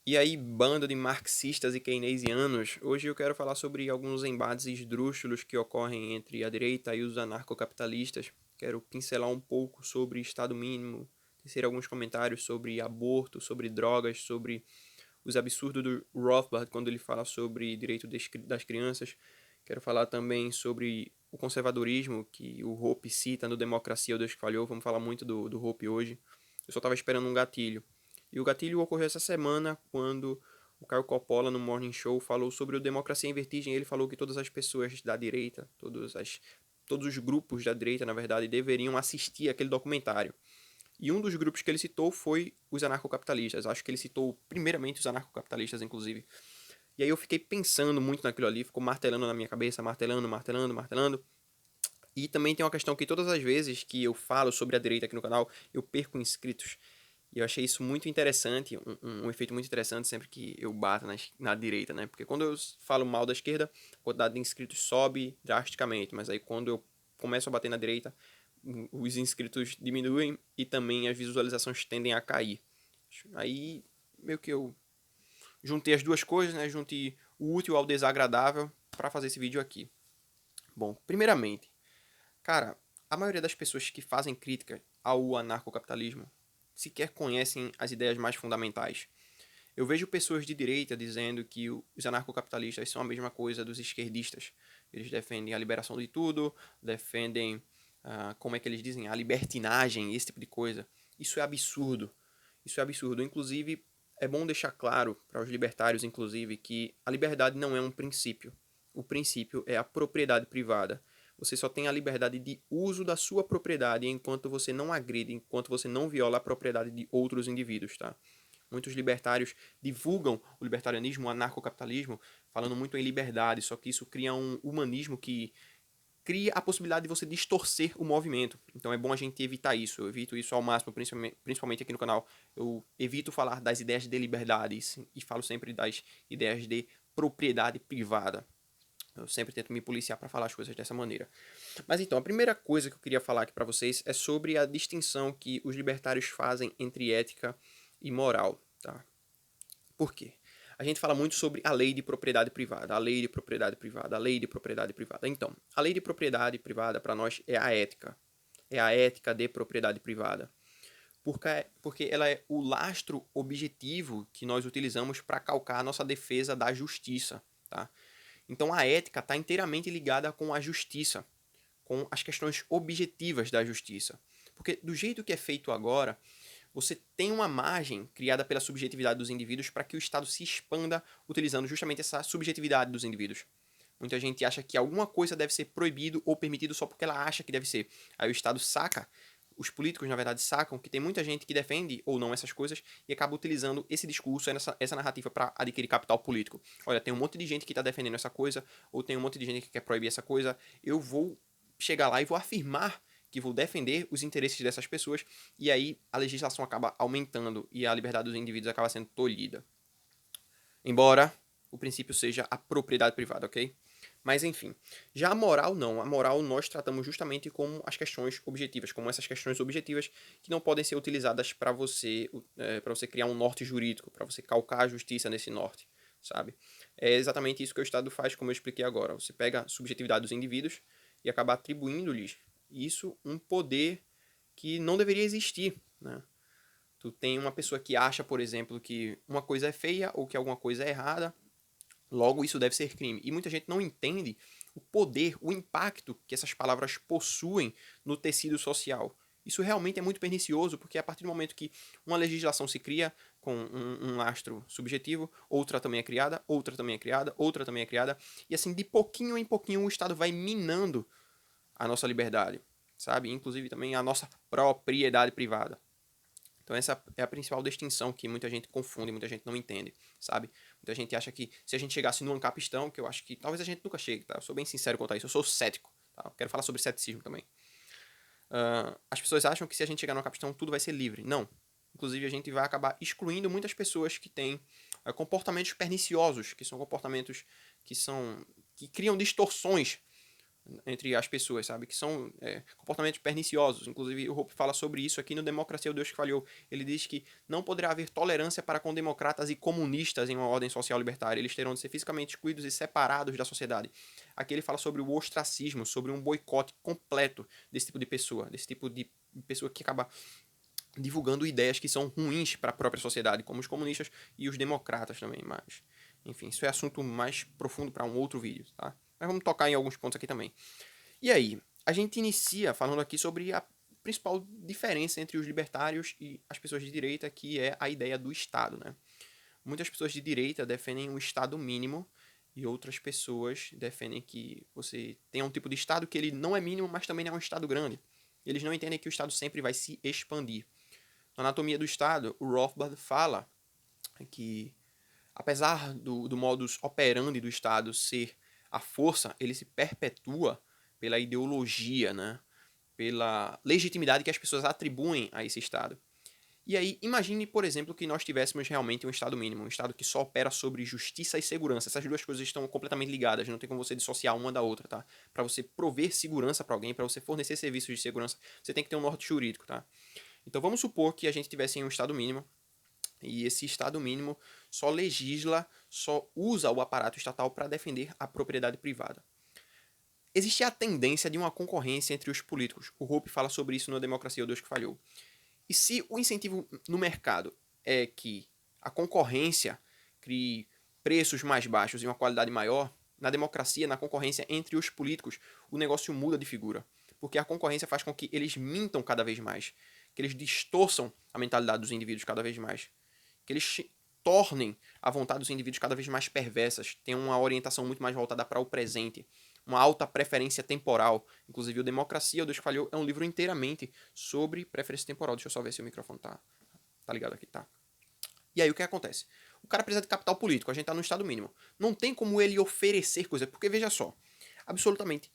E aí, bando de marxistas e keynesianos, hoje eu quero falar sobre alguns embates esdrúxulos que ocorrem entre a direita e os anarcocapitalistas. Quero pincelar um pouco sobre Estado mínimo, tecer alguns comentários sobre aborto, sobre drogas, sobre os absurdos do Rothbard quando ele fala sobre direito das crianças. Quero falar também sobre o conservadorismo que o Hope cita no Democracia ou Deus que Falhou. Vamos falar muito do Hope hoje. Eu só estava esperando um gatilho. E o gatilho ocorreu essa semana quando o Caio Coppola, no Morning Show, falou sobre o Democracia em Vertigem. Ele falou que todas as pessoas da direita, todos os grupos da direita, na verdade, deveriam assistir aquele documentário. E um dos grupos que ele citou foi os anarcocapitalistas. Acho que ele citou primeiramente os anarcocapitalistas, inclusive. E aí eu fiquei pensando muito naquilo ali, ficou martelando na minha cabeça, martelando, martelando, martelando. E também tem uma questão que todas as vezes que eu falo sobre a direita aqui no canal, eu perco inscritos. E eu achei isso muito interessante, um efeito muito interessante sempre que eu bato na direita, né? Porque quando eu falo mal da esquerda, a quantidade de inscritos sobe drasticamente. Mas aí quando eu começo a bater na direita, os inscritos diminuem e também as visualizações tendem a cair. Aí meio que eu juntei as duas coisas, né? Juntei o útil ao desagradável para fazer esse vídeo aqui. Bom, primeiramente, cara, a maioria das pessoas que fazem crítica ao anarcocapitalismo sequer conhecem as ideias mais fundamentais. Eu vejo pessoas de direita dizendo que os anarcocapitalistas são a mesma coisa dos esquerdistas. Eles defendem a liberação de tudo, defendem, como é que eles dizem, a libertinagem, esse tipo de coisa. Isso é absurdo. Isso é absurdo. Inclusive, é bom deixar claro para os libertários, inclusive, que a liberdade não é um princípio. O princípio é a propriedade privada. Você só tem a liberdade de uso da sua propriedade enquanto você não agride, enquanto você não viola a propriedade de outros indivíduos, tá? Muitos libertários divulgam o libertarianismo, o anarcocapitalismo, falando muito em liberdade, só que isso cria um humanismo que cria a possibilidade de você distorcer o movimento. Então é bom a gente evitar isso. Eu evito isso ao máximo, principalmente aqui no canal. Eu evito falar das ideias de liberdade e falo sempre das ideias de propriedade privada. Eu sempre tento me policiar para falar as coisas dessa maneira. Mas então, a primeira coisa que eu queria falar aqui para vocês é sobre a distinção que os libertários fazem entre ética e moral, tá? Por quê? A gente fala muito sobre a lei de propriedade privada, a lei de propriedade privada, a lei de propriedade privada. Então, a lei de propriedade privada para nós é a ética. É a ética de propriedade privada. Porque ela é o lastro objetivo que nós utilizamos para calcar a nossa defesa da justiça. Tá? Então, a ética está inteiramente ligada com a justiça, com as questões objetivas da justiça. Porque do jeito que é feito agora, você tem uma margem criada pela subjetividade dos indivíduos para que o Estado se expanda utilizando justamente essa subjetividade dos indivíduos. Muita gente acha que alguma coisa deve ser proibido ou permitido só porque ela acha que deve ser. Aí o Estado saca, os políticos, na verdade, sacam que tem muita gente que defende ou não essas coisas e acaba utilizando esse discurso, essa narrativa para adquirir capital político. Olha, tem um monte de gente que está defendendo essa coisa, ou tem um monte de gente que quer proibir essa coisa, eu vou chegar lá e vou afirmar que vou defender os interesses dessas pessoas, e aí a legislação acaba aumentando e a liberdade dos indivíduos acaba sendo tolhida. Embora o princípio seja a propriedade privada, ok? Mas enfim, já a moral não. A moral nós tratamos justamente como as questões objetivas, como essas questões objetivas que não podem ser utilizadas para você criar um norte jurídico, para você calcar a justiça nesse norte, sabe? É exatamente isso que o Estado faz, como eu expliquei agora. Você pega a subjetividade dos indivíduos e acaba atribuindo-lhes isso um poder que não deveria existir, né? Tu tem uma pessoa que acha, por exemplo, que uma coisa é feia ou que alguma coisa é errada, logo isso deve ser crime. E muita gente não entende o poder, o impacto que essas palavras possuem no tecido social. Isso realmente é muito pernicioso, porque a partir do momento que uma legislação se cria com um lastro subjetivo, outra também é criada, outra também é criada, outra também é criada, e assim, de pouquinho em pouquinho, o Estado vai minando a nossa liberdade, sabe? Inclusive também a nossa propriedade privada. Então essa é a principal distinção que muita gente confunde, muita gente não entende, sabe? Muita gente acha que se a gente chegasse no Ancapistão, que eu acho que talvez a gente nunca chegue, tá? Eu sou bem sincero quanto a isso, eu sou cético, tá? Eu quero falar sobre ceticismo também. As pessoas acham que se a gente chegar no Ancapistão tudo vai ser livre. Não. Inclusive a gente vai acabar excluindo muitas pessoas que têm comportamentos perniciosos, que são comportamentos que criam distorções entre as pessoas, sabe? Que são comportamentos perniciosos. Inclusive, o Hope fala sobre isso aqui no Democracia, o Deus que Falhou. Ele diz que não poderá haver tolerância para com democratas e comunistas em uma ordem social libertária. Eles terão de ser fisicamente excluídos e separados da sociedade. Aqui ele fala sobre o ostracismo, sobre um boicote completo desse tipo de pessoa que acaba divulgando ideias que são ruins para a própria sociedade, como os comunistas e os democratas também, mas enfim, isso é assunto mais profundo para um outro vídeo, tá? Mas vamos tocar em alguns pontos aqui também. E aí, a gente inicia falando aqui sobre a principal diferença entre os libertários e as pessoas de direita, que é a ideia do Estado, né? Muitas pessoas de direita defendem um Estado mínimo e outras pessoas defendem que você tenha um tipo de Estado que ele não é mínimo, mas também não é um Estado grande. Eles não entendem que o Estado sempre vai se expandir. Na Anatomia do Estado, o Rothbard fala que, apesar do modus operandi do Estado ser a força, ele se perpetua pela ideologia, né? Pela legitimidade que as pessoas atribuem a esse Estado. E aí, imagine, por exemplo, que nós tivéssemos realmente um Estado mínimo, um Estado que só opera sobre justiça e segurança. Essas duas coisas estão completamente ligadas, não tem como você dissociar uma da outra, tá? Para você prover segurança para alguém, para você fornecer serviços de segurança, você tem que ter um norte jurídico, tá? Então vamos supor que a gente tivesse um Estado mínimo, e esse Estado mínimo só legisla, só usa o aparato estatal para defender a propriedade privada. Existe a tendência de uma concorrência entre os políticos. O Hope fala sobre isso no Democracia, o Deus que Falhou. E se o incentivo no mercado é que a concorrência crie preços mais baixos e uma qualidade maior, na democracia, na concorrência entre os políticos, o negócio muda de figura. Porque a concorrência faz com que eles mintam cada vez mais, que eles distorçam a mentalidade dos indivíduos cada vez mais, que eles tornem a vontade dos indivíduos cada vez mais perversas, tenham uma orientação muito mais voltada para o presente, uma alta preferência temporal. Inclusive, o Democracia, o Deus que Falhou, é um livro inteiramente sobre preferência temporal. Deixa eu só ver se o microfone tá ligado aqui, tá? E aí, o que acontece? O cara precisa de capital político, a gente tá no estado mínimo. Não tem como ele oferecer coisa, porque veja só, absolutamente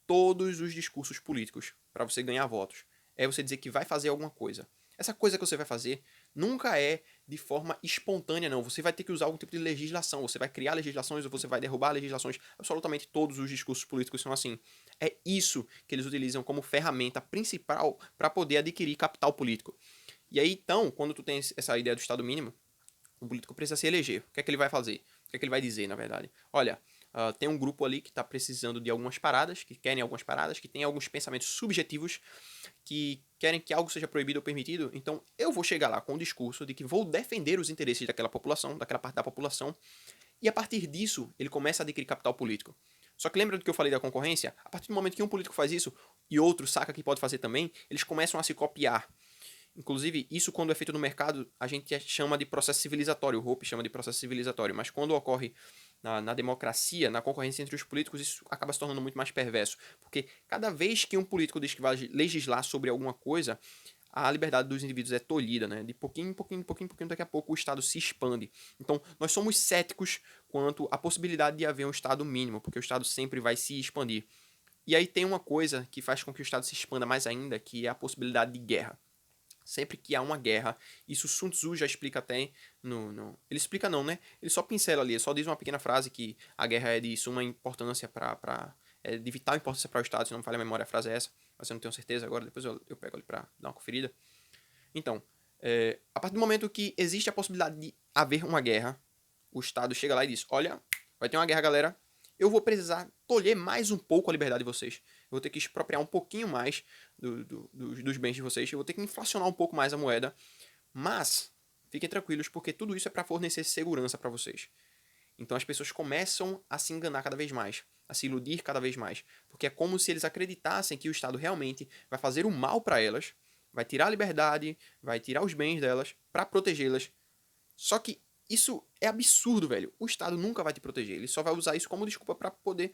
todos os discursos políticos para você ganhar votos é você dizer que vai fazer alguma coisa. Essa coisa que você vai fazer nunca é de forma espontânea, não. Você vai ter que usar algum tipo de legislação. Você vai criar legislações ou você vai derrubar legislações. Absolutamente todos os discursos políticos são assim. É isso que eles utilizam como ferramenta principal para poder adquirir capital político. E aí, então, quando tu tem essa ideia do Estado mínimo, o político precisa se eleger. O que é que ele vai fazer? O que é que ele vai dizer, na verdade? Olha, tem um grupo ali que está precisando de algumas paradas, que querem algumas paradas, que tem alguns pensamentos subjetivos, que querem que algo seja proibido ou permitido. Então eu vou chegar lá com o discurso de que vou defender os interesses daquela população, daquela parte da população, e a partir disso ele começa a adquirir capital político. Só que lembra do que eu falei da concorrência? A partir do momento que um político faz isso e outro saca que pode fazer também, eles começam a se copiar. Inclusive, isso quando é feito no mercado, a gente chama de processo civilizatório, o Hope chama de processo civilizatório, mas quando ocorre na democracia, na concorrência entre os políticos, isso acaba se tornando muito mais perverso, porque cada vez que um político diz que vai legislar sobre alguma coisa, a liberdade dos indivíduos é tolhida, né? De pouquinho em pouquinho, pouquinho em pouquinho, daqui a pouco o Estado se expande. Então, nós somos céticos quanto à possibilidade de haver um Estado mínimo, porque o Estado sempre vai se expandir. E aí tem uma coisa que faz com que o Estado se expanda mais ainda, que é a possibilidade de guerra. Sempre que há uma guerra, isso Sun Tzu já explica até Ele explica não, né? Ele só pincela ali, ele só diz uma pequena frase que a guerra é de suma importância é de vital importância para o Estado, se não me falha a memória, a frase é essa, mas eu não tenho certeza agora, depois eu pego ali para dar uma conferida. Então, a partir do momento que existe a possibilidade de haver uma guerra, o Estado chega lá e diz, olha, vai ter uma guerra, galera, eu vou precisar tolher mais um pouco a liberdade de vocês. Eu vou ter que expropriar um pouquinho mais dos bens de vocês. Eu vou ter que inflacionar um pouco mais a moeda. Mas, fiquem tranquilos, porque tudo isso é para fornecer segurança para vocês. Então as pessoas começam a se enganar cada vez mais, a se iludir cada vez mais. Porque é como se eles acreditassem que o Estado realmente vai fazer o mal para elas, vai tirar a liberdade, vai tirar os bens delas para protegê-las. Só que isso é absurdo, velho. O Estado nunca vai te proteger. Ele só vai usar isso como desculpa para poder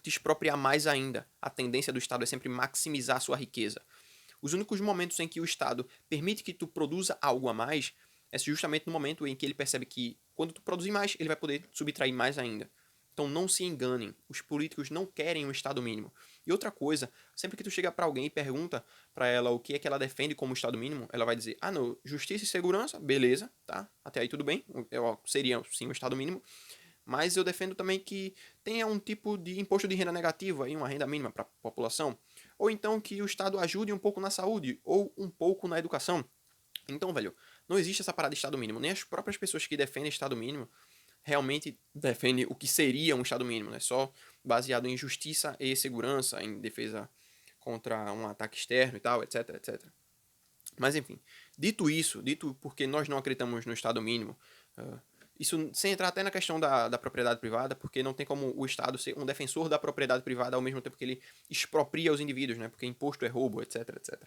te expropriar mais ainda. A tendência do Estado é sempre maximizar a sua riqueza. Os únicos momentos em que o Estado permite que tu produza algo a mais é justamente no momento em que ele percebe que quando tu produzir mais, ele vai poder subtrair mais ainda. Então não se enganem, os políticos não querem um Estado mínimo. E outra coisa, sempre que tu chega para alguém e pergunta para ela o que é que ela defende como Estado mínimo, ela vai dizer, ah não, justiça e segurança, beleza, tá, até aí tudo bem, seria sim um Estado mínimo, mas eu defendo também que tenha um tipo de imposto de renda negativo, aí, uma renda mínima para a população, ou então que o Estado ajude um pouco na saúde, ou um pouco na educação. Então, velho, não existe essa parada de Estado mínimo. Nem as próprias pessoas que defendem Estado mínimo realmente defendem o que seria um Estado mínimo, né? Só baseado em justiça e segurança, em defesa contra um ataque externo e tal, etc, etc. Mas enfim, dito porque nós não acreditamos no Estado mínimo, isso sem entrar até na questão da propriedade privada, porque não tem como o Estado ser um defensor da propriedade privada ao mesmo tempo que ele expropria os indivíduos, né? Porque imposto é roubo, etc, etc.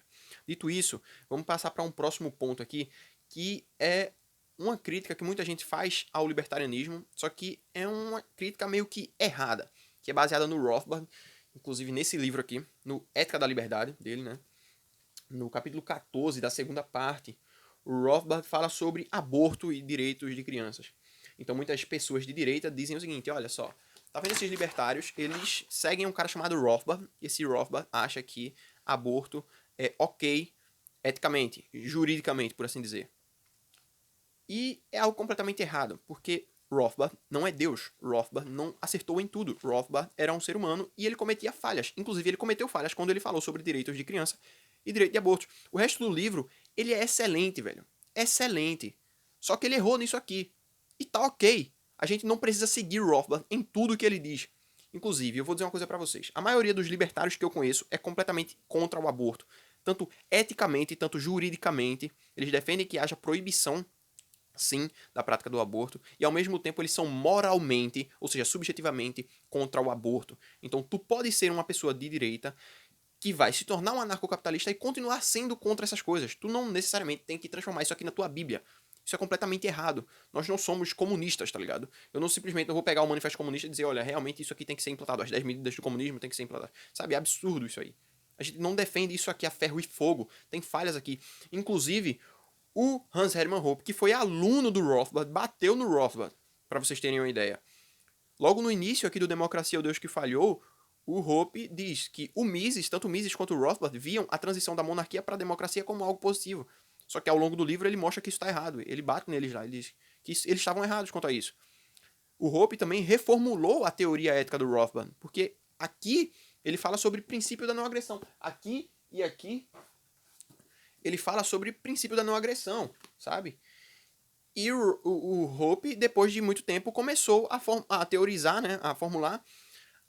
Dito isso, vamos passar para um próximo ponto aqui, que é uma crítica que muita gente faz ao libertarianismo, só que é uma crítica meio que errada, que é baseada no Rothbard, inclusive nesse livro aqui, no Ética da Liberdade dele, né? No capítulo 14 da segunda parte, o Rothbard fala sobre aborto e direitos de crianças. Então muitas pessoas de direita dizem o seguinte, olha só, tá vendo esses libertários? Eles seguem um cara chamado Rothbard, e esse Rothbard acha que aborto é ok eticamente, juridicamente, por assim dizer. E é algo completamente errado, porque Rothbard não é Deus. Rothbard não acertou em tudo. Rothbard era um ser humano e ele cometia falhas. Inclusive, ele cometeu falhas quando ele falou sobre direitos de criança e direito de aborto. O resto do livro, ele é excelente, velho. Excelente. Só que ele errou nisso aqui. E tá ok. A gente não precisa seguir Rothbard em tudo que ele diz. Inclusive, eu vou dizer uma coisa para vocês. A maioria dos libertários que eu conheço é completamente contra o aborto. Tanto eticamente, tanto juridicamente. Eles defendem que haja proibição, sim, da prática do aborto, e ao mesmo tempo eles são moralmente, ou seja, subjetivamente, contra o aborto. Então tu pode ser uma pessoa de direita que vai se tornar um anarcocapitalista e continuar sendo contra essas coisas. Tu não necessariamente tem que transformar isso aqui na tua Bíblia. Isso é completamente errado. Nós não somos comunistas, tá ligado? Eu não simplesmente vou pegar o manifesto comunista e dizer, olha, realmente isso aqui tem que ser implantado. As 10 medidas do comunismo tem que ser implantado. Sabe, é absurdo isso aí. A gente não defende isso aqui a ferro e fogo. Tem falhas aqui. Inclusive, o Hans Hermann Hoppe, que foi aluno do Rothbard, bateu no Rothbard, para vocês terem uma ideia. Logo no início aqui do Democracia o Deus que Falhou, o Hoppe diz que o Mises, tanto o Mises quanto o Rothbard, viam a transição da monarquia para a democracia como algo positivo. Só que ao longo do livro ele mostra que isso está errado. Ele bate neles lá, ele diz que eles estavam errados quanto a isso. O Hoppe também reformulou a teoria ética do Rothbard, porque aqui ele fala sobre princípio da não agressão. Aqui e aqui ele fala sobre princípio da não agressão, sabe? E o Hoppe, depois de muito tempo, começou a teorizar, né, a formular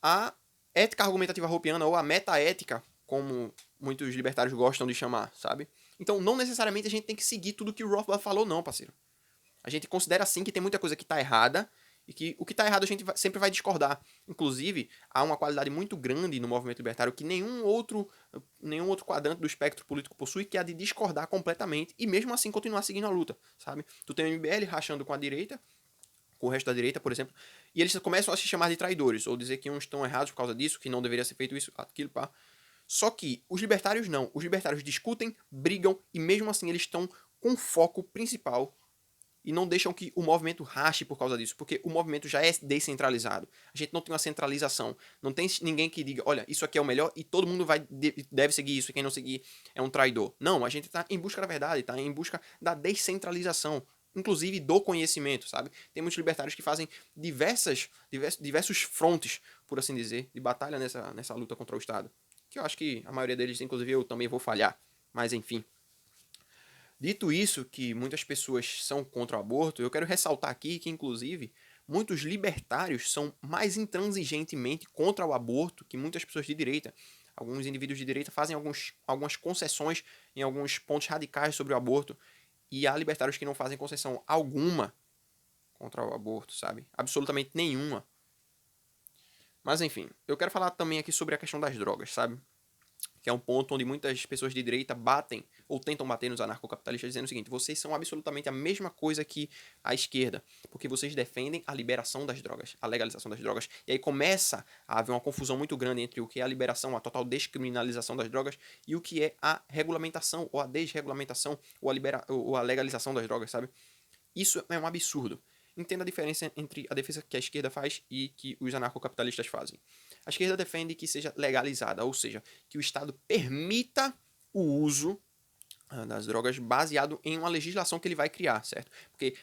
a ética argumentativa hoppiana, ou a metaética, como muitos libertários gostam de chamar, sabe? Então, não necessariamente a gente tem que seguir tudo que o Rothbard falou, não, parceiro. A gente considera, sim, que tem muita coisa que tá errada, e que o que tá errado a gente sempre vai discordar. Inclusive, há uma qualidade muito grande no movimento libertário que nenhum outro quadrante do espectro político possui, que é a de discordar completamente e mesmo assim continuar seguindo a luta, sabe? Tu tem o MBL rachando com a direita, com o resto da direita, por exemplo, e eles começam a se chamar de traidores, ou dizer que uns estão errados por causa disso, que não deveria ser feito isso, aquilo, pá. Só que os libertários não. Os libertários discutem, brigam e mesmo assim eles estão com foco principal e não deixam que o movimento rache por causa disso, porque o movimento já é descentralizado. A gente não tem uma centralização. Não tem ninguém que diga, olha, isso aqui é o melhor e todo mundo deve seguir isso, e quem não seguir é um traidor. Não, a gente está em busca da verdade, está em busca da descentralização, inclusive do conhecimento, sabe? Tem muitos libertários que fazem diversos frontes, por assim dizer, de batalha nessa luta contra o Estado. Que eu acho que a maioria deles, inclusive eu também vou falhar. Mas enfim. Dito isso, que muitas pessoas são contra o aborto, eu quero ressaltar aqui que, inclusive, muitos libertários são mais intransigentemente contra o aborto que muitas pessoas de direita. Alguns indivíduos de direita fazem algumas concessões em alguns pontos radicais sobre o aborto, e há libertários que não fazem concessão alguma contra o aborto, sabe? Absolutamente nenhuma. Mas enfim, eu quero falar também aqui sobre a questão das drogas, sabe? Que é um ponto onde muitas pessoas de direita batem ou tentam bater nos anarcocapitalistas dizendo o seguinte: vocês são absolutamente a mesma coisa que a esquerda, porque vocês defendem a liberação das drogas, a legalização das drogas. E aí começa a haver uma confusão muito grande entre o que é a liberação, a total descriminalização das drogas e o que é a regulamentação ou a desregulamentação ou a legalização das drogas, sabe? Isso é um absurdo. Entenda a diferença entre a defesa que a esquerda faz e que os anarcocapitalistas fazem. A esquerda defende que seja legalizada, ou seja, que o Estado permita o uso das drogas baseado em uma legislação que ele vai criar, certo? Porque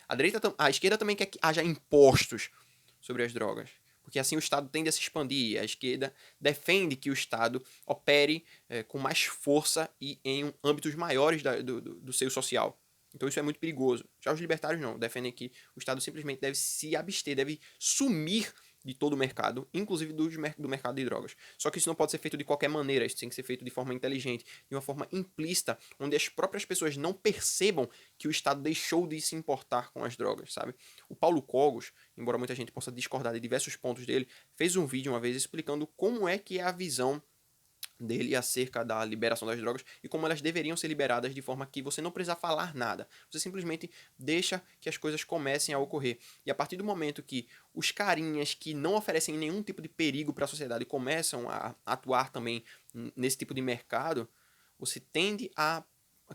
a esquerda também quer que haja impostos sobre as drogas. Porque assim o Estado tende a se expandir. A esquerda defende que o Estado opere com mais força e em âmbitos maiores do seio social. Então isso é muito perigoso. Já os libertários não, defendem que o Estado simplesmente deve se abster, deve sumir de todo o mercado, inclusive do mercado de drogas. Só que isso não pode ser feito de qualquer maneira, isso tem que ser feito de forma inteligente, de uma forma implícita, onde as próprias pessoas não percebam que o Estado deixou de se importar com as drogas, sabe? O Paulo Cogos, embora muita gente possa discordar de diversos pontos dele, fez um vídeo uma vez explicando como é que é a visão dele acerca da liberação das drogas e como elas deveriam ser liberadas de forma que você não precisa falar nada. Você simplesmente deixa que as coisas comecem a ocorrer. E a partir do momento que os carinhas que não oferecem nenhum tipo de perigo para a sociedade começam a atuar também nesse tipo de mercado, você tende a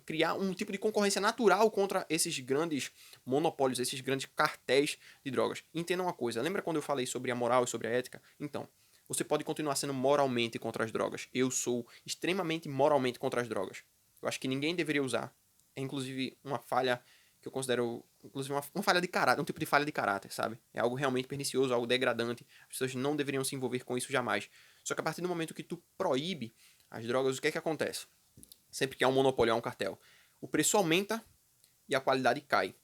criar um tipo de concorrência natural contra esses grandes monopólios, esses grandes cartéis de drogas. Entenda uma coisa, lembra quando eu falei sobre a moral e sobre a ética? Então, você pode continuar sendo moralmente contra as drogas. Eu sou extremamente moralmente contra as drogas. Eu acho que ninguém deveria usar. É inclusive uma falha que eu considero, inclusive uma falha de caráter, um tipo de falha de caráter, sabe? É algo realmente pernicioso, algo degradante. As pessoas não deveriam se envolver com isso jamais. Só que a partir do momento que tu proíbe as drogas, o que é que acontece? Sempre que há um monopólio, há um cartel. O preço aumenta e a qualidade cai.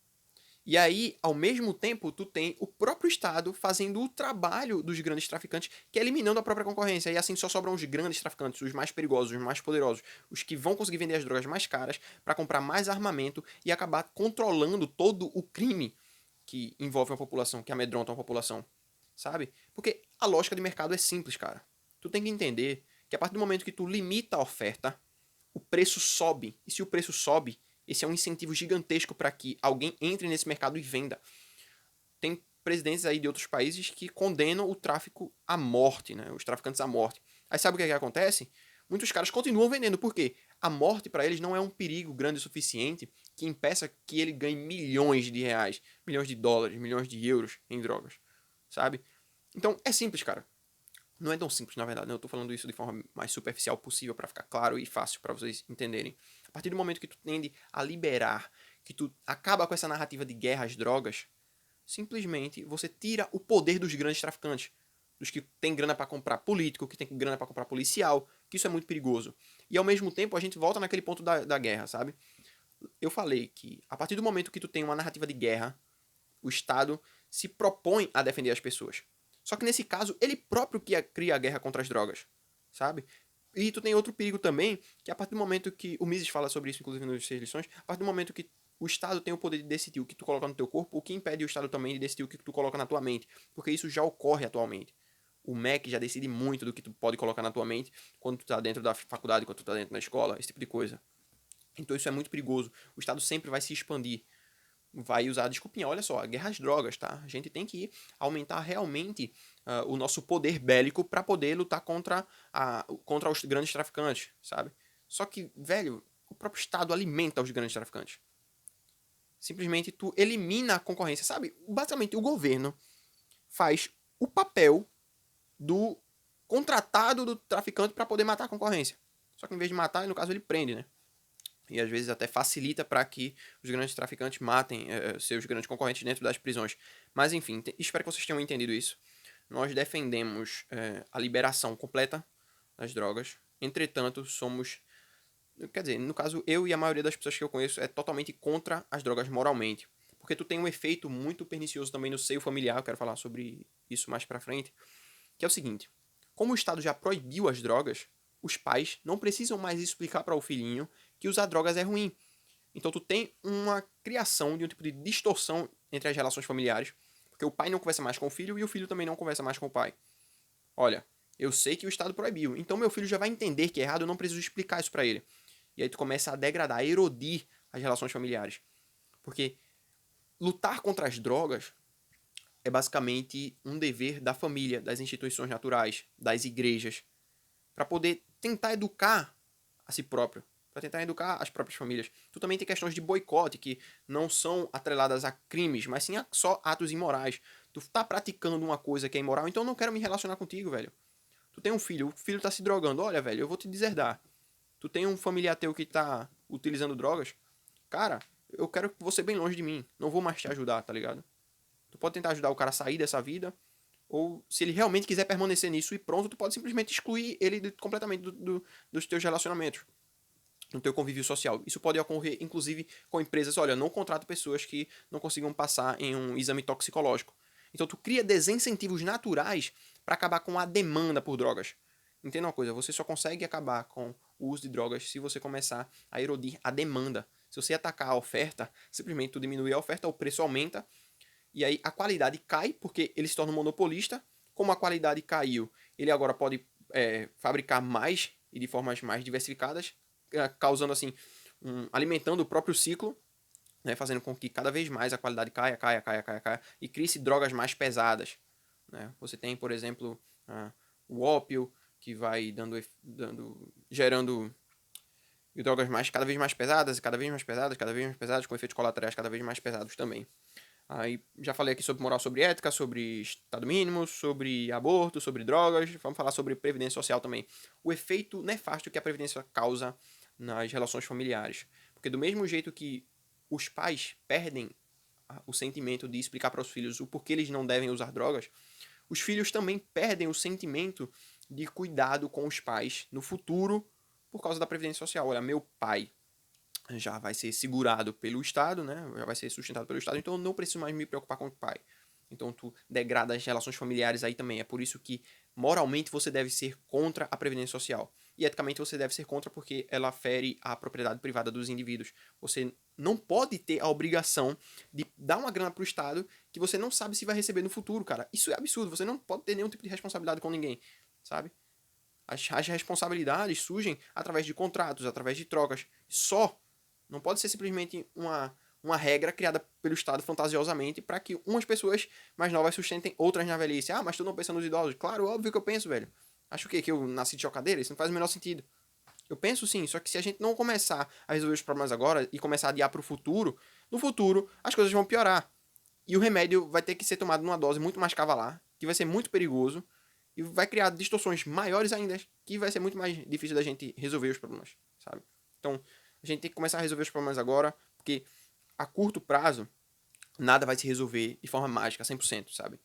E aí, ao mesmo tempo, tu tem o próprio Estado fazendo o trabalho dos grandes traficantes, que é eliminando a própria concorrência. E assim só sobram os grandes traficantes, os mais perigosos, os mais poderosos, os que vão conseguir vender as drogas mais caras para comprar mais armamento e acabar controlando todo o crime que envolve uma população, que amedronta uma população, sabe? Porque a lógica de mercado é simples, cara. Tu tem que entender que a partir do momento que tu limita a oferta, o preço sobe. E se o preço sobe, esse é um incentivo gigantesco para que alguém entre nesse mercado e venda. Tem presidentes aí de outros países que condenam o tráfico à morte, né? Os traficantes à morte. Aí sabe o que, é que acontece? Muitos caras continuam vendendo, por quê? A morte para eles não é um perigo grande o suficiente que impeça que ele ganhe milhões de reais, milhões de dólares, milhões de euros em drogas, sabe? Então é simples, cara. Não é tão simples, na verdade, né? Eu tô falando isso de forma mais superficial possível para ficar claro e fácil para vocês entenderem. A partir do momento que tu tende a liberar, que tu acaba com essa narrativa de guerra às drogas, simplesmente você tira o poder dos grandes traficantes, dos que tem grana para comprar político, que tem grana para comprar policial, que isso é muito perigoso. E ao mesmo tempo a gente volta naquele ponto da guerra, sabe? Eu falei que a partir do momento que tu tem uma narrativa de guerra, o Estado se propõe a defender as pessoas. Só que nesse caso, ele próprio que cria a guerra contra as drogas, sabe? E tu tem outro perigo também, que a partir do momento que o Mises fala sobre isso, inclusive nas suas lições, a partir do momento que o Estado tem o poder de decidir o que tu coloca no teu corpo, o que impede o Estado também de decidir o que tu coloca na tua mente, porque isso já ocorre atualmente. O MEC já decide muito do que tu pode colocar na tua mente quando tu tá dentro da faculdade, quando tu tá dentro da escola, esse tipo de coisa. Então isso é muito perigoso. O Estado sempre vai se expandir, vai usar a desculpinha, olha só, guerra às drogas, tá? A gente tem que aumentar realmente o nosso poder bélico para poder lutar contra os grandes traficantes, sabe? Só que, velho, o próprio Estado alimenta os grandes traficantes. Simplesmente tu elimina a concorrência, sabe? Basicamente o governo faz o papel do contratado do traficante para poder matar a concorrência. Só que em vez de matar, no caso ele prende, né? E às vezes até facilita para que os grandes traficantes matem seus grandes concorrentes dentro das prisões. Mas enfim, espero que vocês tenham entendido isso. Nós defendemos a liberação completa das drogas. Entretanto, somos... Quer dizer, no caso, eu e a maioria das pessoas que eu conheço é totalmente contra as drogas moralmente. Porque tu tem um efeito muito pernicioso também no seio familiar, eu quero falar sobre isso mais pra frente, que é o seguinte: como o Estado já proibiu as drogas, os pais não precisam mais explicar para o filhinho que usar drogas é ruim. Então tu tem uma criação de um tipo de distorção entre as relações familiares, porque o pai não conversa mais com o filho e o filho também não conversa mais com o pai. Olha, eu sei que o Estado proibiu, então meu filho já vai entender que é errado, eu não preciso explicar isso para ele. E aí tu começa a degradar, a erodir as relações familiares. Porque lutar contra as drogas é basicamente um dever da família, das instituições naturais, das igrejas, para poder tentar educar a si próprio, para tentar educar as próprias famílias. Tu também tem questões de boicote que não são atreladas a crimes, mas sim a só atos imorais. Tu tá praticando uma coisa que é imoral, então eu não quero me relacionar contigo, velho. Tu tem um filho, o filho tá se drogando, olha, velho, eu vou te deserdar. Tu tem um familiar teu que tá utilizando drogas, cara, eu quero você bem longe de mim, não vou mais te ajudar, tá ligado? Tu pode tentar ajudar o cara a sair dessa vida, ou se ele realmente quiser permanecer nisso e pronto, tu pode simplesmente excluir ele completamente dos teus relacionamentos, no teu convívio social. Isso pode ocorrer, inclusive, com empresas. Olha, não contrato pessoas que não consigam passar em um exame toxicológico. Então, tu cria desincentivos naturais para acabar com a demanda por drogas. Entenda uma coisa, você só consegue acabar com o uso de drogas se você começar a erodir a demanda. Se você atacar a oferta, simplesmente tu diminui a oferta, o preço aumenta, e aí a qualidade cai, porque ele se torna um monopolista. Como a qualidade caiu, ele agora pode fabricar mais e de formas mais diversificadas, causando assim, alimentando o próprio ciclo, né, fazendo com que cada vez mais a qualidade caia, e crie-se drogas mais pesadas. Né? Você tem, por exemplo, o ópio, que vai gerando drogas cada vez mais pesadas, cada vez mais pesadas, cada vez mais pesadas, com efeitos colaterais cada vez mais pesados também. Aí já falei aqui sobre moral, sobre ética, sobre estado mínimo, sobre aborto, sobre drogas. Vamos falar sobre previdência social também. O efeito nefasto que a previdência causa nas relações familiares. Porque do mesmo jeito que os pais perdem o sentimento de explicar para os filhos o porquê eles não devem usar drogas, os filhos também perdem o sentimento de cuidado com os pais no futuro por causa da previdência social. Olha, meu pai já vai ser segurado pelo Estado, né? Já vai ser sustentado pelo Estado, então eu não preciso mais me preocupar com o pai. Então tu degrada as relações familiares aí também. É por isso que moralmente você deve ser contra a previdência social. E eticamente você deve ser contra porque ela fere a propriedade privada dos indivíduos. Você não pode ter a obrigação de dar uma grana pro Estado que você não sabe se vai receber no futuro, cara. Isso é absurdo. Você não pode ter nenhum tipo de responsabilidade com ninguém, sabe? As responsabilidades surgem através de contratos, através de trocas. Só. Não pode ser simplesmente uma regra criada pelo Estado fantasiosamente para que umas pessoas mais novas sustentem outras na velhice. Ah, mas tu não pensa nos idosos? Claro, óbvio que eu penso, velho. Acho o quê? Que eu nasci de chocadeira? Isso não faz o menor sentido. Eu penso sim, só que se a gente não começar a resolver os problemas agora e começar a adiar para o futuro, no futuro as coisas vão piorar. E o remédio vai ter que ser tomado numa dose muito mais cavalar, que vai ser muito perigoso, e vai criar distorções maiores ainda, que vai ser muito mais difícil da gente resolver os problemas, sabe? Então, a gente tem que começar a resolver os problemas agora, porque a curto prazo, nada vai se resolver de forma mágica, 100%, sabe?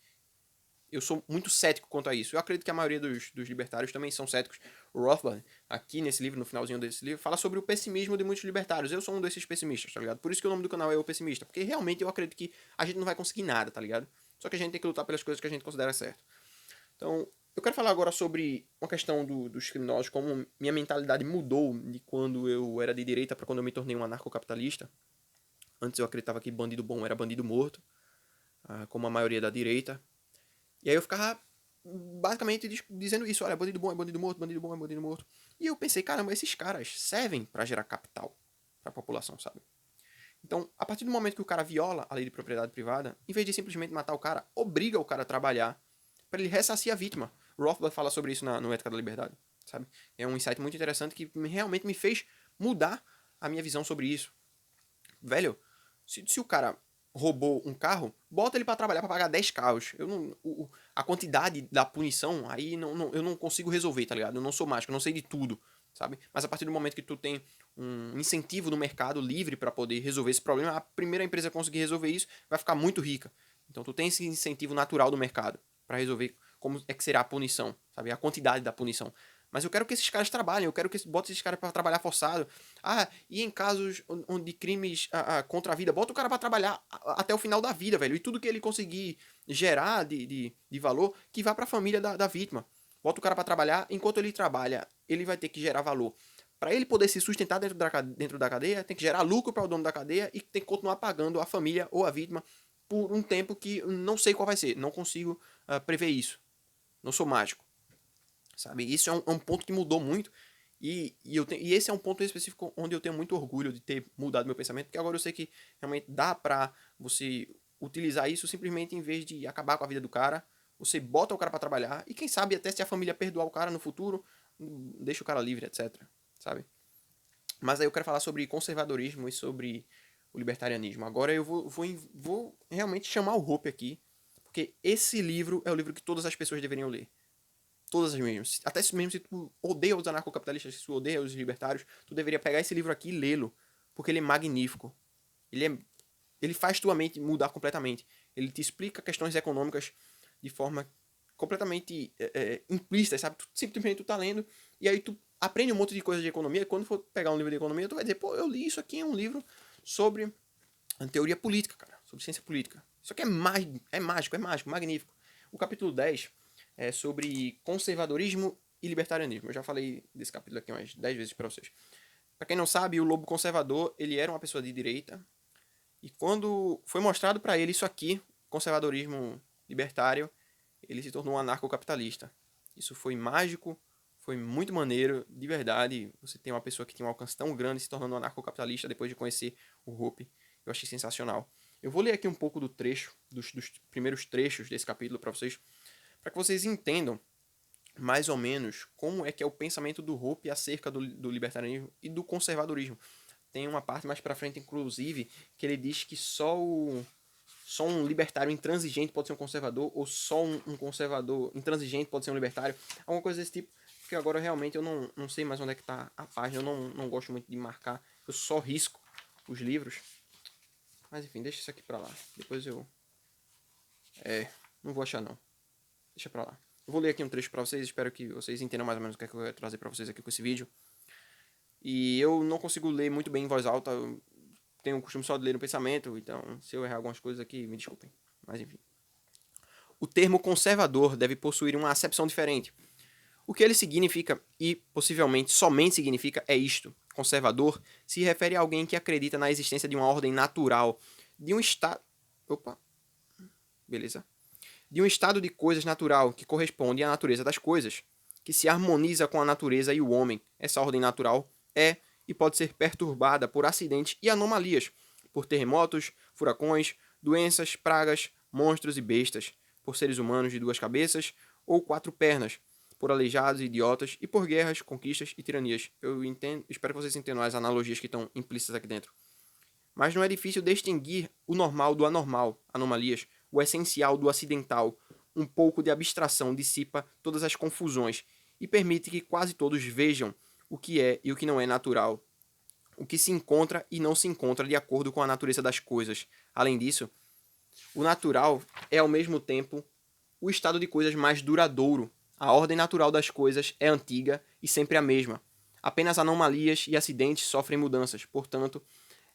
Eu sou muito cético quanto a isso. Eu acredito que a maioria dos libertários também são céticos. O Rothbard, aqui nesse livro, no finalzinho desse livro, fala sobre o pessimismo de muitos libertários. Eu sou um desses pessimistas, tá ligado? Por isso que o nome do canal é O Pessimista. Porque realmente eu acredito que a gente não vai conseguir nada, tá ligado? Só que a gente tem que lutar pelas coisas que a gente considera certo. Então, eu quero falar agora sobre uma questão dos criminosos, como minha mentalidade mudou de quando eu era de direita para quando eu me tornei um anarcocapitalista. Antes eu acreditava que bandido bom era bandido morto, como a maioria da direita. E aí eu ficava basicamente dizendo isso, olha, bandido bom é bandido morto, bandido bom é bandido morto. E eu pensei, caramba, esses caras servem para gerar capital para a população, sabe? Então, a partir do momento que o cara viola a lei de propriedade privada, em vez de simplesmente matar o cara, obriga o cara a trabalhar para ele ressarcir a vítima. Rothbard fala sobre isso no Ética da Liberdade, sabe? É um insight muito interessante que realmente me fez mudar a minha visão sobre isso. Velho, se o cara roubou um carro, bota ele para trabalhar para pagar 10 carros. Eu não, a quantidade da punição aí eu não consigo resolver, tá ligado? Eu não sou mágico, eu não sei de tudo, sabe? Mas a partir do momento que tu tem um incentivo no mercado livre para poder resolver esse problema, a primeira empresa a conseguir resolver isso vai ficar muito rica. Então tu tem esse incentivo natural do mercado para resolver como é que será a punição, sabe? A quantidade da punição. Mas eu quero que esses caras trabalhem, eu quero que bote esses caras para trabalhar forçado. Ah, e em casos de crimes contra a vida, bota o cara para trabalhar até o final da vida, velho. E tudo que ele conseguir gerar de valor, que vá para a família da vítima. Bota o cara para trabalhar, enquanto ele trabalha, ele vai ter que gerar valor. Para ele poder se sustentar dentro da cadeia, tem que gerar lucro para o dono da cadeia e tem que continuar pagando a família ou a vítima por um tempo que não sei qual vai ser. Não consigo prever isso. Não sou mágico. Sabe? Isso é um ponto que mudou muito. E esse é um ponto específico onde eu tenho muito orgulho de ter mudado meu pensamento, porque agora eu sei que realmente dá pra você utilizar isso simplesmente em vez de acabar com a vida do cara. Você bota o cara pra trabalhar e quem sabe até se a família perdoar o cara no futuro, deixa o cara livre, etc. Sabe? Mas aí eu quero falar sobre conservadorismo e sobre o libertarianismo. Agora eu vou realmente chamar o Hope aqui, porque esse livro é o livro que todas as pessoas deveriam ler. Todas as mesmas. Até mesmo se tu odeia os anarcocapitalistas, se tu odeia os libertários, tu deveria pegar esse livro aqui e lê-lo. Porque ele é magnífico. Ele faz tua mente mudar completamente. Ele te explica questões econômicas de forma completamente implícitas, sabe? Simplesmente tu tá lendo e aí tu aprende um monte de coisa de economia e quando for pegar um livro de economia, tu vai dizer, pô, eu li isso aqui em um livro sobre teoria política, cara, sobre ciência política. Isso aqui é mágico, magnífico. O capítulo 10 é sobre conservadorismo e libertarianismo. Eu já falei desse capítulo aqui umas 10 vezes para vocês. Para quem não sabe, o Lobo Conservador, ele era uma pessoa de direita, e quando foi mostrado para ele isso aqui, conservadorismo libertário, ele se tornou um anarcocapitalista. Isso foi mágico, foi muito maneiro, de verdade. Você tem uma pessoa que tinha um alcance tão grande se tornando um anarcocapitalista depois de conhecer o Hoppe. Eu achei sensacional. Eu vou ler aqui um pouco do trecho, dos primeiros trechos desse capítulo para que vocês entendam mais ou menos como é que é o pensamento do Hoppe acerca do libertarianismo e do conservadorismo. Tem uma parte mais para frente, inclusive, que ele diz que só um libertário intransigente pode ser um conservador, ou só um conservador intransigente pode ser um libertário, alguma coisa desse tipo, porque agora realmente eu não sei mais onde é que está a página, eu não gosto muito de marcar, eu só risco os livros, mas enfim, deixa isso aqui pra lá, depois eu não vou achar não, deixa pra lá. Eu vou ler aqui um trecho pra vocês, espero que vocês entendam mais ou menos o que é que eu vou trazer pra vocês aqui com esse vídeo, e eu não consigo ler muito bem em voz alta, eu tenho o costume só de ler no pensamento, então se eu errar algumas coisas aqui, me desculpem, mas enfim. O termo conservador deve possuir uma acepção diferente. O que ele significa, e possivelmente somente significa, é isto. Conservador se refere a alguém que acredita na existência de uma ordem natural, de um estado... Opa, beleza. De um estado de coisas natural que corresponde à natureza das coisas, que se harmoniza com a natureza e o homem. Essa ordem natural é e pode ser perturbada por acidentes e anomalias, por terremotos, furacões, doenças, pragas, monstros e bestas, por seres humanos de duas cabeças ou quatro pernas, por aleijados e idiotas e por guerras, conquistas e tiranias. Eu espero que vocês entendam as analogias que estão implícitas aqui dentro. Mas não é difícil distinguir o normal do anormal, anomalias, o essencial do acidental. Um pouco de abstração dissipa todas as confusões e permite que quase todos vejam o que é e o que não é natural, o que se encontra e não se encontra de acordo com a natureza das coisas. Além disso, o natural é ao mesmo tempo o estado de coisas mais duradouro. A ordem natural das coisas é antiga e sempre a mesma. Apenas anomalias e acidentes sofrem mudanças, portanto,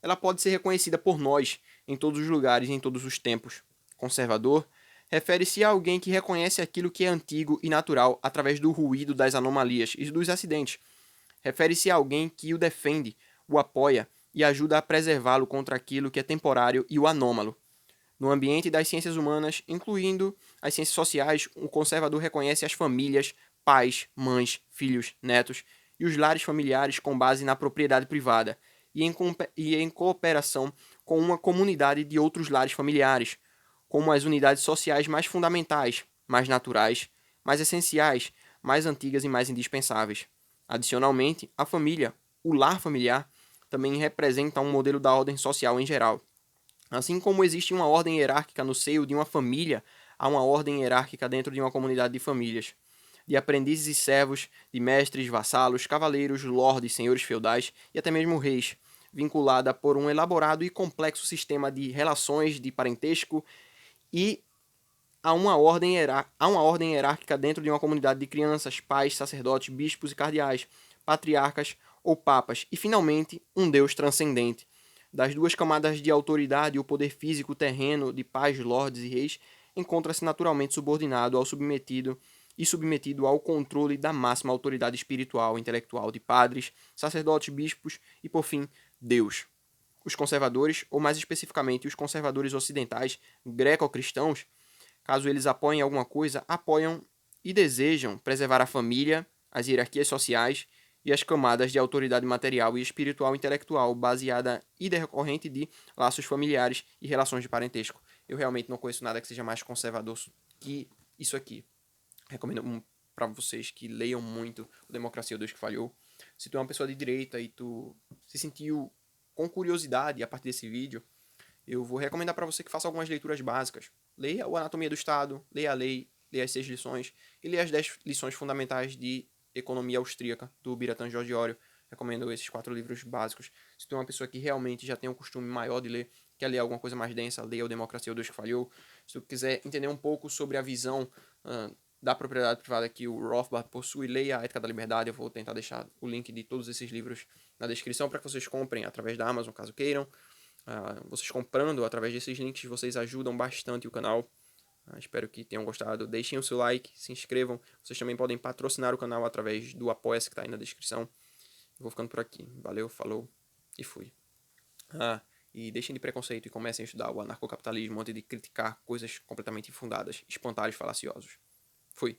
ela pode ser reconhecida por nós em todos os lugares e em todos os tempos. Conservador refere-se a alguém que reconhece aquilo que é antigo e natural através do ruído das anomalias e dos acidentes. Refere-se a alguém que o defende, o apoia e ajuda a preservá-lo contra aquilo que é temporário e o anômalo. No ambiente das ciências humanas, incluindo as ciências sociais, o conservador reconhece as famílias, pais, mães, filhos, netos e os lares familiares com base na propriedade privada e em cooperação com uma comunidade de outros lares familiares, como as unidades sociais mais fundamentais, mais naturais, mais essenciais, mais antigas e mais indispensáveis. Adicionalmente, a família, o lar familiar, também representa um modelo da ordem social em geral. Assim como existe uma ordem hierárquica no seio de uma família, há uma ordem hierárquica dentro de uma comunidade de famílias, de aprendizes e servos, de mestres, vassalos, cavaleiros, lordes, senhores feudais e até mesmo reis, vinculada por um elaborado e complexo sistema de relações de parentesco e há uma ordem hierárquica dentro de uma comunidade de crianças, pais, sacerdotes, bispos e cardeais, patriarcas ou papas, e finalmente um Deus transcendente. Das duas camadas de autoridade, o poder físico terreno de pais, lordes e reis encontra-se naturalmente subordinado ao submetido ao controle da máxima autoridade espiritual e intelectual de padres, sacerdotes, bispos e, por fim, Deus. Os conservadores, ou mais especificamente os conservadores ocidentais greco-cristãos, caso eles apoiem alguma coisa, apoiam e desejam preservar a família, as hierarquias sociais e as camadas de autoridade material e espiritual intelectual baseada e decorrente de laços familiares e relações de parentesco. Eu realmente não conheço nada que seja mais conservador que isso aqui. Recomendo para vocês que leiam muito o Democracia, o Deus que Falhou. Se tu é uma pessoa de direita e tu se sentiu com curiosidade a partir desse vídeo, eu vou recomendar para você que faça algumas leituras básicas. Leia o Anatomia do Estado, leia a lei, leia as 6 lições e leia as 10 lições fundamentais de economia austríaca, do Biratan Jorge Ório. Recomendo esses 4 livros básicos. Se tu é uma pessoa que realmente já tem um costume maior de ler, quer ler alguma coisa mais densa, leia o Democracia, o Deus que Falhou. Se tu quiser entender um pouco sobre a visão da propriedade privada que o Rothbard possui, leia A Ética da Liberdade. Eu vou tentar deixar o link de todos esses livros na descrição para que vocês comprem através da Amazon, caso queiram. Vocês comprando através desses links, vocês ajudam bastante o canal. Espero que tenham gostado. Deixem o seu like, se inscrevam. Vocês também podem patrocinar o canal através do Apoia-se que está aí na descrição. Eu vou ficando por aqui. Valeu, falou e fui. E deixem de preconceito e comecem a estudar o anarcocapitalismo antes de criticar coisas completamente infundadas, espantalhos falaciosos. Fui.